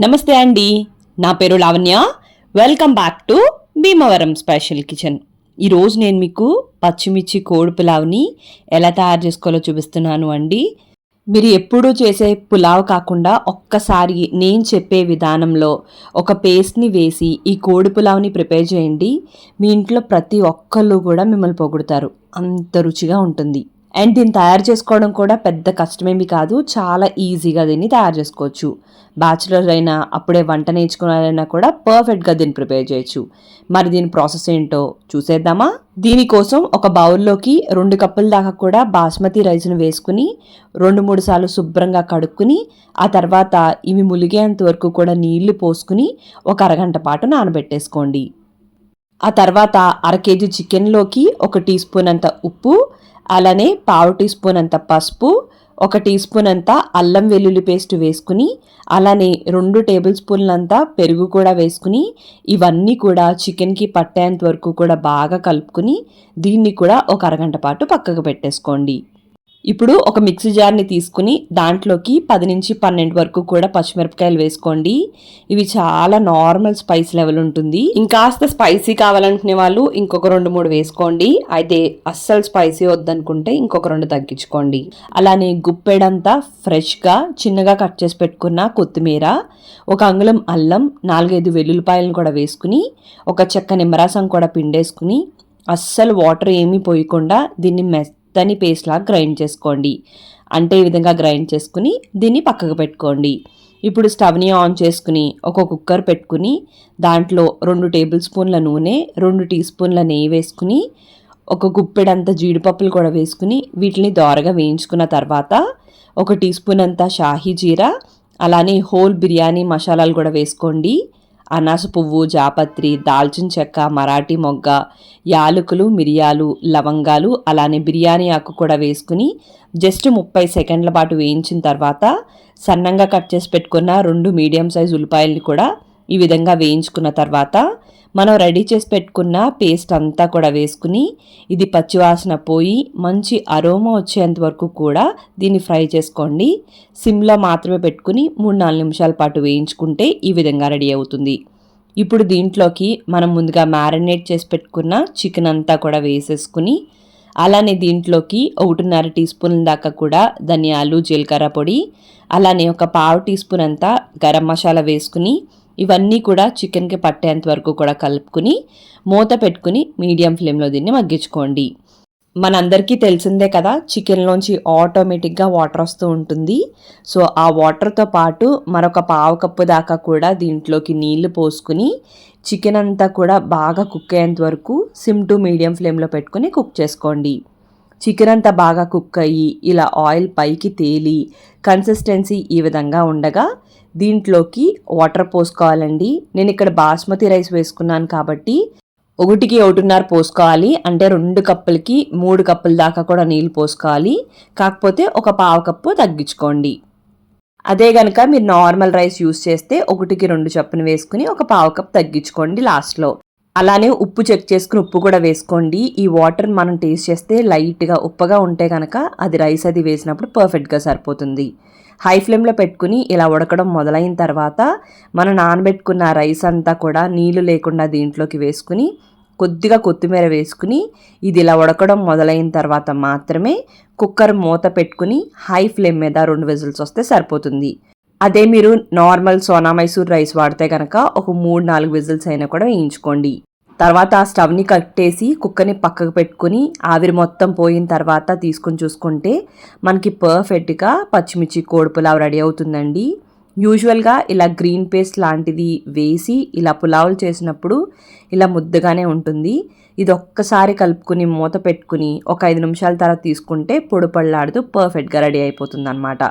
నమస్తే అండి, నా పేరు Lavanya. Welcome back to Bhimavaram special kitchen. ఈరోజు నేను మీకు పచ్చిమిర్చి కోడి పులావ్ని ఎలా తయారు చేసుకోవాలో చూపిస్తున్నాను అండి. మీరు ఎప్పుడూ చేసే పులావ్ కాకుండా ఒక్కసారి నేను చెప్పే విధానంలో ఒక పేస్ట్ని వేసి ఈ కోడి పులావ్ని ప్రిపేర్ చేయండి. మీ ఇంట్లో ప్రతి ఒక్కళ్ళు కూడా మిమ్మల్ని పొగుడుతారు, అంత రుచిగా ఉంటుంది. అండ్ దీన్ని తయారు చేసుకోవడం కూడా పెద్ద కష్టమేమి కాదు, చాలా ఈజీగా దీన్ని తయారు చేసుకోవచ్చు. బ్యాచులర్ అయినా అప్పుడే వంట నేర్చుకున్నారైనా కూడా పర్ఫెక్ట్గా దీన్ని ప్రిపేర్ చేయొచ్చు. మరి దీని ప్రాసెస్ ఏంటో చూసేద్దామా? దీనికోసం ఒక బౌల్లోకి 2 కప్పుల దాకా కూడా బాస్మతి రైస్ను వేసుకుని 2-3 సార్లు శుభ్రంగా కడుక్కుని ఆ తర్వాత ఇవి ములిగేంత వరకు కూడా నీళ్లు పోసుకుని ఒక అరగంట పాటు నానబెట్టేసుకోండి. ఆ తర్వాత 1/2 కేజీ చికెన్లోకి 1 టీ స్పూన్ అంత ఉప్పు, అలానే 1/2 టీ స్పూన్ అంత పసుపు, 1 టీ స్పూన్ అంతా అల్లం వెల్లుల్లి పేస్ట్ వేసుకుని, అలానే 2 టేబుల్ స్పూన్లంతా పెరుగు కూడా వేసుకుని ఇవన్నీ కూడా చికెన్కి పట్టేంత వరకు కూడా బాగా కలుపుకుని దీన్ని కూడా ఒక అరగంట పాటు పక్కకు పెట్టేసుకోండి. ఇప్పుడు ఒక మిక్సీ జార్ని తీసుకుని దాంట్లోకి 10-12 వరకు కూడా పచ్చిమిరపకాయలు వేసుకోండి. ఇవి చాలా నార్మల్ స్పైస్ లెవెల్ ఉంటుంది. ఇంకాస్త స్పైసీ కావాలనుకునే వాళ్ళు ఇంకొక 2-3 వేసుకోండి. అయితే అస్సలు స్పైసీ వద్దనుకుంటే ఇంకొక 2 తగ్గించుకోండి. అలానే గుప్పెడంతా ఫ్రెష్గా చిన్నగా కట్ చేసి పెట్టుకున్న కొత్తిమీర, 1 అంగుళం అల్లం, 4-5 వెల్లుల్లిపాయలను కూడా వేసుకుని ఒక చెక్క నిమ్మరసం కూడా పిండేసుకుని అస్సలు వాటర్ ఏమీ పోయకుండా దీన్ని మెత్తని పేస్ట్ లాగా గ్రైండ్ చేసుకోండి. అంటే ఈ విధంగా గ్రైండ్ చేసుకుని దీన్ని పక్కకు పెట్టుకోండి. ఇప్పుడు స్టవ్ని ఆన్ చేసుకుని ఒక కుక్కర్ పెట్టుకుని దాంట్లో 2 టేబుల్ స్పూన్ల నూనె, 2 టీ స్పూన్ల నెయ్యి వేసుకుని ఒక గుప్పెడంత జీడిపప్పులు కూడా వేసుకుని వీటిని దోరగా వేయించుకున్న తర్వాత 1 టీ స్పూన్ అంత షాహీ జీరా, అలానే హోల్ బిర్యానీ మసాలాలు కూడా వేసుకోండి. అనాస పువ్వు, జాపత్రి, దాల్చిన చెక్క, మరాఠీ మొగ్గ, యాలకులు, మిరియాలు, లవంగాలు, అలానే బిర్యానీ ఆకు కూడా వేసుకుని జస్ట్ 30 సెకండ్ల పాటు వేయించిన తర్వాత సన్నంగా కట్ చేసి పెట్టుకున్న 2 మీడియం సైజ్ ఉల్లిపాయలని కూడా ఈ విధంగా వేయించుకున్న తర్వాత మనం రెడీ చేసి పెట్టుకున్న పేస్ట్ అంతా కూడా వేసుకుని ఇది పచ్చివాసన పోయి మంచి అరోమా వచ్చేంత వరకు కూడా దీన్ని ఫ్రై చేసుకోండి. సిమ్లో మాత్రమే పెట్టుకుని 3-4 నిమిషాల పాటు వేయించుకుంటే ఈ విధంగా రెడీ అవుతుంది. ఇప్పుడు దీంట్లోకి మనం ముందుగా మ్యారినేట్ చేసి పెట్టుకున్న చికెన్ అంతా కూడా వేసేసుకుని అలానే దీంట్లోకి 1.5 టీ స్పూన్ దాకా కూడా ధనియాలు, జీలకర్ర పొడి, అలానే ఒక 1/2 టీ స్పూన్ అంతా గరం మసాలా వేసుకుని ఇవన్నీ కూడా చికెన్కి పట్టేంత వరకు కూడా కలుపుకుని మూత పెట్టుకుని మీడియం ఫ్లేమ్లో దీన్ని మగ్గించుకోండి. మనందరికీ తెలిసిందే కదా, చికెన్లోంచి ఆటోమేటిక్గా వాటర్ వస్తూ ఉంటుంది. సో ఆ వాటర్తో పాటు మరొక 1/2 కప్పు దాకా కూడా దీంట్లోకి నీళ్లు పోసుకుని చికెన్ అంతా కూడా బాగా కుక్ అయ్యేంత వరకు సిమ్ టు మీడియం ఫ్లేమ్లో పెట్టుకుని కుక్ చేసుకోండి. చికెన్ అంతా బాగా కుక్ అయ్యి ఇలా ఆయిల్ పైకి తేలి కన్సిస్టెన్సీ ఈ విధంగా ఉండగా దీంట్లోకి వాటర్ పోసుకోవాలండి. నేను ఇక్కడ బాస్మతి రైస్ వేసుకున్నాను కాబట్టి 1కి 1.5 పోసుకోవాలి. అంటే 2 కప్పులకి 3 కప్పుల దాకా కూడా నీళ్ళు పోసుకోవాలి. కాకపోతే ఒక 1/2 కప్పు తగ్గించుకోండి. అదే కనుక మీరు నార్మల్ రైస్ యూస్ చేస్తే 1కి 2 చొప్పున వేసుకుని ఒక 1/2 కప్ తగ్గించుకోండి లాస్ట్లో. అలానే ఉప్పు చెక్ చేసుకుని ఉప్పు కూడా వేసుకోండి. ఈ వాటర్ మనం టేస్ట్ చేస్తే లైట్గా ఉప్పగా ఉంటే కనుక అది రైస్ అది వేసినప్పుడు పర్ఫెక్ట్గా సరిపోతుంది. హై ఫ్లేమ్లో పెట్టుకుని ఇలా ఉడకడం మొదలైన తర్వాత మనం నానబెట్టుకున్న రైస్ అంతా కూడా నీళ్లు లేకుండా దీంట్లోకి వేసుకుని కొద్దిగా కొత్తిమీర వేసుకుని ఇది ఇలా ఉడకడం మొదలైన తర్వాత మాత్రమే కుక్కర్ మూత పెట్టుకుని హై ఫ్లేమ్ మీద 2 విజిల్స్ వస్తే సరిపోతుంది. అదే మీరు నార్మల్ సోనా మైసూర్ రైస్ వాడితే కనుక ఒక 3-4 విజిల్స్ అయినా కూడా వేయించుకోండి. తర్వాత ఆ స్టవ్ని కట్టేసి కుక్కర్ని పక్కకు పెట్టుకుని ఆవిరి మొత్తం పోయిన తర్వాత తీసుకొని చూసుకుంటే మనకి పర్ఫెక్ట్గా పచ్చిమిర్చి కోడి పులావ్ రెడీ అవుతుందండి. యూజువల్గా ఇలా గ్రీన్ పేస్ట్ లాంటిది వేసి ఇలా పులావులు చేసినప్పుడు ఇలా ముద్దగానే ఉంటుంది. ఇది ఒక్కసారి కలుపుకుని మూత పెట్టుకుని ఒక 5 నిమిషాల తర్వాత తీసుకుంటే పొడి పళ్ళాడుతూ పర్ఫెక్ట్గా రెడీ అయిపోతుంది అనమాట.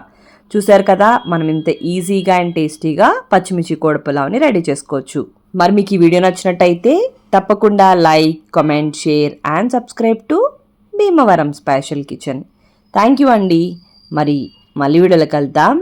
చూసారు కదా, మనం ఇంత ఈజీగా అండ్ టేస్టీగా పచ్చిమిర్చి కోడి పులావ్ని రెడీ చేసుకోవచ్చు. మరి మీకు ఈ వీడియో నచ్చినట్టయితే తప్పకుండా like, comment, share and subscribe to Bhimavaram special kitchen. Thank you అండి. మరి మళ్ళీ వీడియోలో కలుద్దాం.